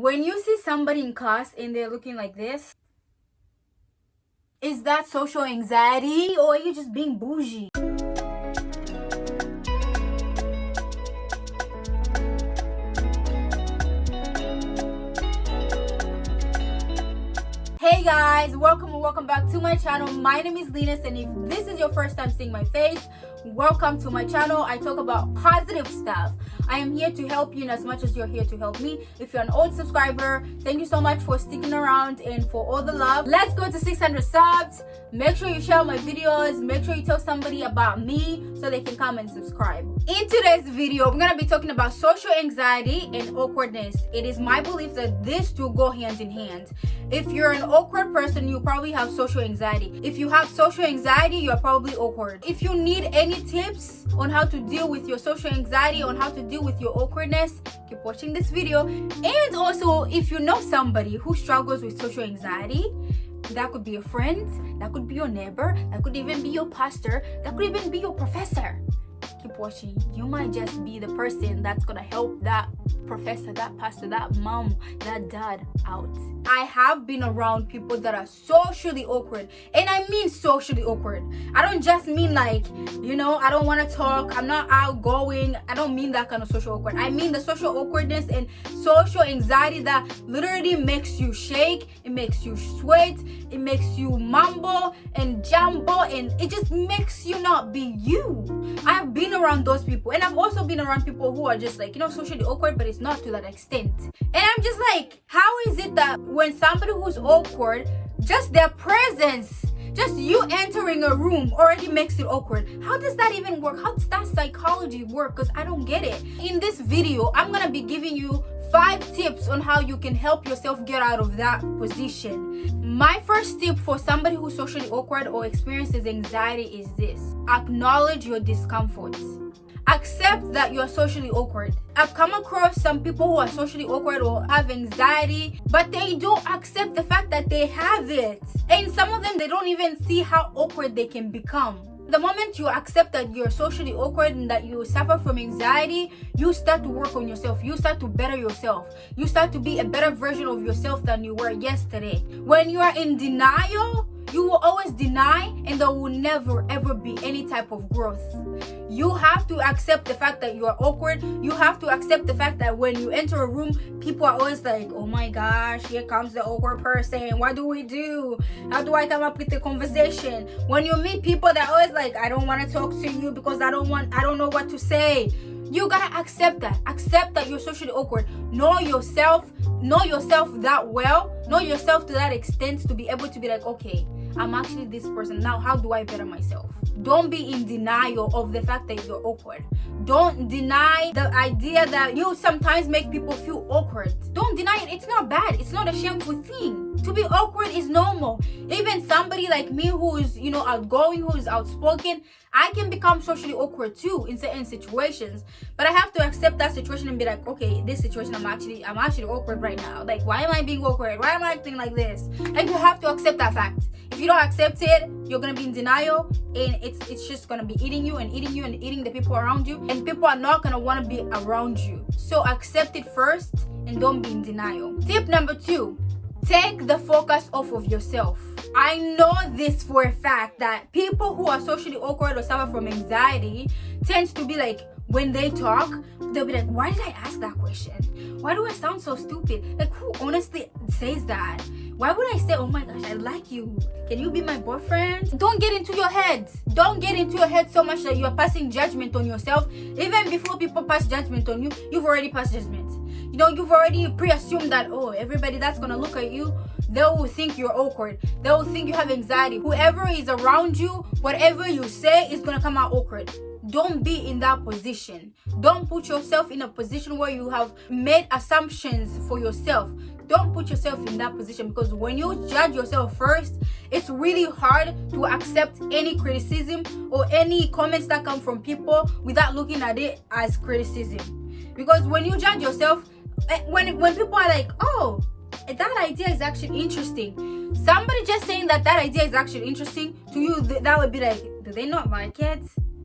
When you see somebody in class and they're looking like this, is that social anxiety or are you just being bougie? Hey guys, welcome back to my channel. My name is Linus, and if this is your first time seeing my face, welcome to my channel. I talk about positive stuff. I am here to help you in as much as you're here to help me. If you're an old subscriber, thank you so much for sticking around and for all the love. Let's go to 600 subs. Make sure you share my videos. Make sure you tell somebody about me so they can come and subscribe. In today's video, I'm gonna be talking about social anxiety and awkwardness. It is my belief that these two go hand in hand. If you're an awkward person, you probably have social anxiety. If you have social anxiety, you're probably awkward. If you need any tips on how to deal with your social anxiety, on how to deal with your awkwardness, keep watching this video. And also, if you know somebody who struggles with social anxiety, that could be a friend, that could be your neighbor, that could even be your pastor, that could even be your professor. Keep watching. You might just be the person that's gonna help that professor, that pastor, that mom, that dad out. I have been around people that are socially awkward, and I mean socially awkward. I don't just mean like, I don't want to talk, I'm not outgoing. I don't mean that kind of social awkward. I mean the social awkwardness and social anxiety that literally makes you shake, it makes you sweat, it makes you mumble and jumble, and it just makes you not be you. I have been around those people, and I've also been around people who are just like, socially awkward, but it's not to that extent. And I'm just like, how is it that when somebody who's awkward, just their presence, just you entering a room already makes it awkward? How does that even work? How does that psychology work? Because I don't get it. In this video, I'm gonna be giving you 5 tips on how you can help yourself get out of that position. My first tip for somebody who's socially awkward or experiences anxiety is this: acknowledge your discomfort. Accept that you're socially awkward. I've come across some people who are socially awkward or have anxiety, but they don't accept the fact that they have it. And some of them, they don't even see how awkward they can become. The moment you accept that you're socially awkward and that you suffer from anxiety, you start to work on yourself. You start to better yourself. You start to be a better version of yourself than you were yesterday. When you are in denial, you will always deny, and there will never ever be any type of growth. You have to accept the fact that you are awkward. You have to accept the fact that when you enter a room, people are always like, oh my gosh, here comes the awkward person. What do we do? How do I come up with the conversation? When you meet people that are always like, I don't want to talk to you because I don't know what to say. You gotta accept that. Accept that you're socially awkward. Know yourself that well. Know yourself to that extent to be able to be like, okay, I'm actually this person. Now, how do I better myself? Don't be in denial of the fact that you're awkward. Don't deny the idea that you sometimes make people feel awkward. Don't deny it. It's not bad. It's not a shameful thing. To be awkward is normal. Even somebody like me who is, outgoing, who is outspoken, I can become socially awkward too in certain situations. But I have to accept that situation and be like, okay, this situation, I'm actually awkward right now. Like, why am I being awkward? Why am I acting like this? Like, you have to accept that fact. If you don't accept it, you're gonna be in denial, and it's just gonna be eating you and eating you and eating the people around you, and people are not gonna want to be around you. So accept it first and don't be in denial. Tip number 2: take the focus off of yourself. I know this for a fact that people who are socially awkward or suffer from anxiety tends to be like, when they talk, they'll be like, why did I ask that question? Why do I sound so stupid? Like, who honestly says that? Why would I say, oh my gosh, I like you, can you be my boyfriend? Don't get into your head. Don't get into your head so much that you are passing judgment on yourself. Even before people pass judgment on you, you've already passed judgment. You've already pre-assumed that, oh, everybody that's gonna look at you, they will think you're awkward. They will think you have anxiety. Whoever is around you, whatever you say is gonna come out awkward. Don't be in that position. Don't put yourself in a position where you have made assumptions for yourself. Don't put yourself in that position, because when you judge yourself first, it's really hard to accept any criticism or any comments that come from people without looking at it as criticism. Because when you judge yourself, when people are like, oh, that idea is actually interesting, somebody just saying that idea is actually interesting to you, that would be like, do they not like it?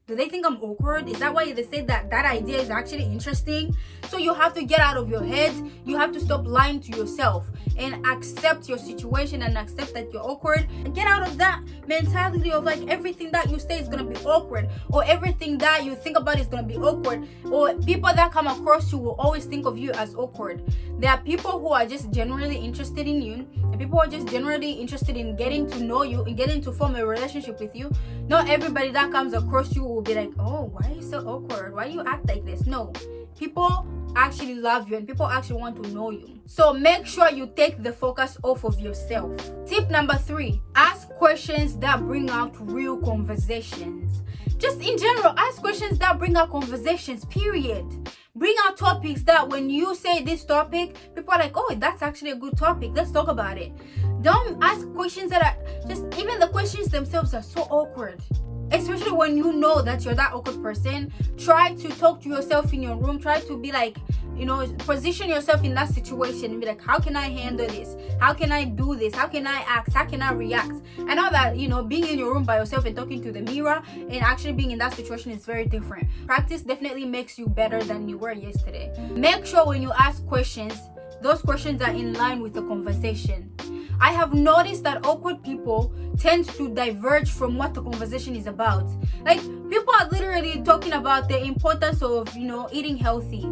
Do they think I'm awkward? Is that why they say that idea is actually interesting? So you have to get out of your head. You have to stop lying to yourself and accept your situation and accept that you're awkward. And get out of that mentality of like everything that you say is gonna be awkward, or everything that you think about is gonna be awkward, or people that come across you will always think of you as awkward. There are people who are just genuinely interested in you, and people who are just generally interested in getting to know you and getting to form a relationship with you. Not everybody that comes across you will be like, oh, why are you so awkward? Why do you act like this? No, people actually love you and people actually want to know you. So make sure you take the focus off of yourself. Tip number 3, ask questions that bring out real conversations. Just in general, ask questions that bring out conversations, period. Bring out topics that when you say this topic, people are like, oh, that's actually a good topic. Let's talk about it. Don't ask questions that are just, even the questions themselves are so awkward. Especially when you know that you're that awkward person. Try to talk to yourself in your room. Try to be like, position yourself in that situation and be like, how can I handle this? How can I do this? How can I act? How can I react? I know that, being in your room by yourself and talking to the mirror and actually being in that situation is very different. Practice definitely makes you better than you were yesterday. Make sure when you ask questions, those questions are in line with the conversation. I have noticed that awkward people tend to diverge from what the conversation is about. Like, people are literally talking about the importance of, eating healthy.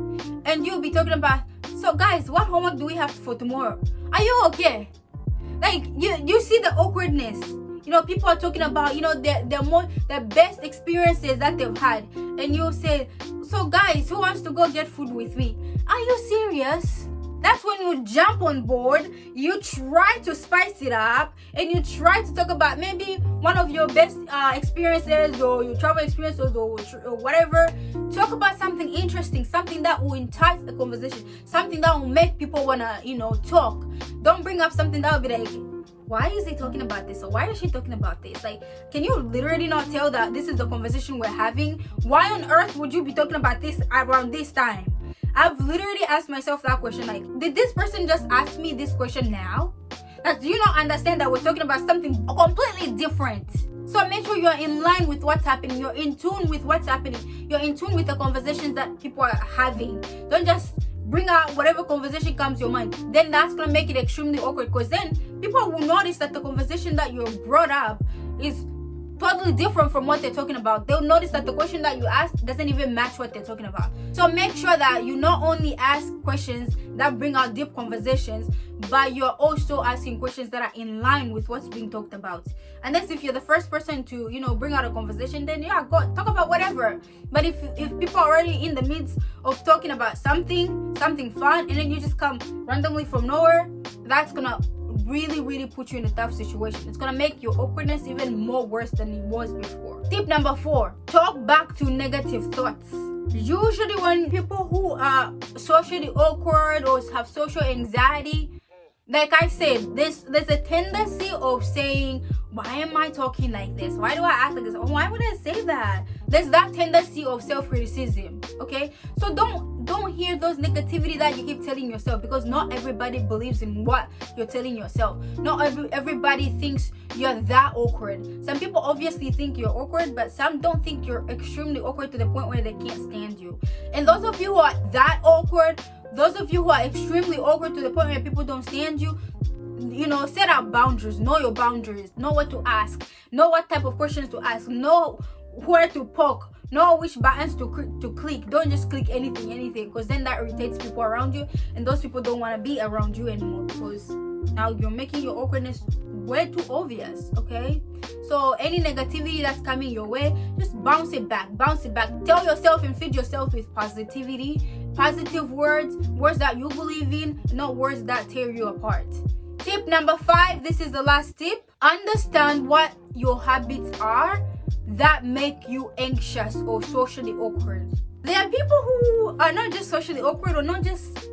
And you'll be talking about, so guys, what homework do we have for tomorrow? Are you okay? Like, you see the awkwardness. People are talking about, the best experiences that they've had. And you'll say, so guys, who wants to go get food with me? Are you serious? That's when you jump on board, you try to spice it up, and you try to talk about maybe one of your best experiences or your travel experiences or whatever. Talk about something interesting, something that will entice the conversation, something that will make people want to, talk. Don't bring up something that will be like, why is he talking about this? Or why is she talking about this? Like, can you literally not tell that this is the conversation we're having? Why on earth would you be talking about this around this time? I've literally asked myself that question, like, did this person just ask me this question now? Like, do you not understand that we're talking about something completely different? So make sure you're in line with what's happening. You're in tune with what's happening. You're in tune with the conversations that people are having. Don't just bring out whatever conversation comes to your mind. Then that's going to make it extremely awkward, because then people will notice that the conversation that you brought up is totally different from what they're talking about. They'll notice that the question that you asked doesn't even match what they're talking about. So make sure that you not only ask questions that bring out deep conversations, but you're also asking questions that are in line with what's being talked about. And then if you're the first person to, bring out a conversation, then yeah, go talk about whatever. But if people are already in the midst of talking about something fun, and then you just come randomly from nowhere, that's gonna really put you in a tough situation. It's gonna make your awkwardness even more worse than it was before. Tip number 4, talk back to negative thoughts. Usually when people who are socially awkward or have social anxiety, like I said, there's a tendency of saying, why am I talking like this? Why do I act like this? Oh, why would I say that? There's that tendency of self-criticism, okay? So don't hear those negativity that you keep telling yourself, because not everybody believes in what you're telling yourself. Not everybody thinks you're that awkward. Some people obviously think you're awkward, but some don't think you're extremely awkward to the point where they can't stand you. And those of you who are that awkward, those of you who are extremely awkward to the point where people don't stand you, set up boundaries. Know your boundaries. Know what to ask. Know what type of questions to ask. Know where to poke. Know which buttons to click. Don't just click anything, because then that irritates people around you, and those people don't want to be around you anymore, because now you're making your awkwardness way too obvious, okay? So any negativity that's coming your way, just bounce it back. Tell yourself and feed yourself with positivity, positive words that you believe in, not words that tear you apart. Tip number 5, this is the last tip. Understand what your habits are that make you anxious or socially awkward. There are people who are not just socially awkward or not just,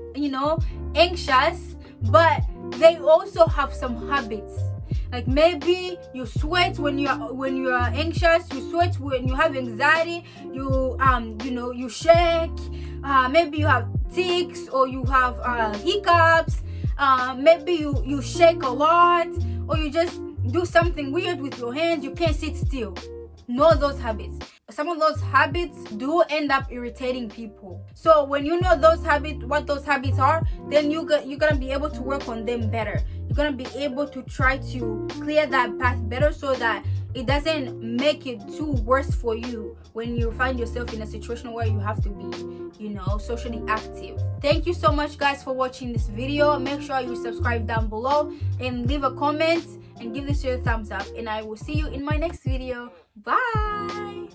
anxious, but they also have some habits. Like maybe you sweat when you're anxious, you sweat when you have anxiety, you shake, maybe you have tics or you have hiccups, maybe you shake a lot, or you just do something weird with your hands, you can't sit still. know those habits. Some of those habits do end up irritating people. So when you know those habits, what those habits are, then you're gonna be able to work on them better. You're gonna be able to try to clear that path better, so that it doesn't make it too worse for you when you find yourself in a situation where you have to be, socially active. Thank you so much, guys, for watching this video. Make sure you subscribe down below and leave a comment and give this a thumbs up, and I will see you in my next video. Bye.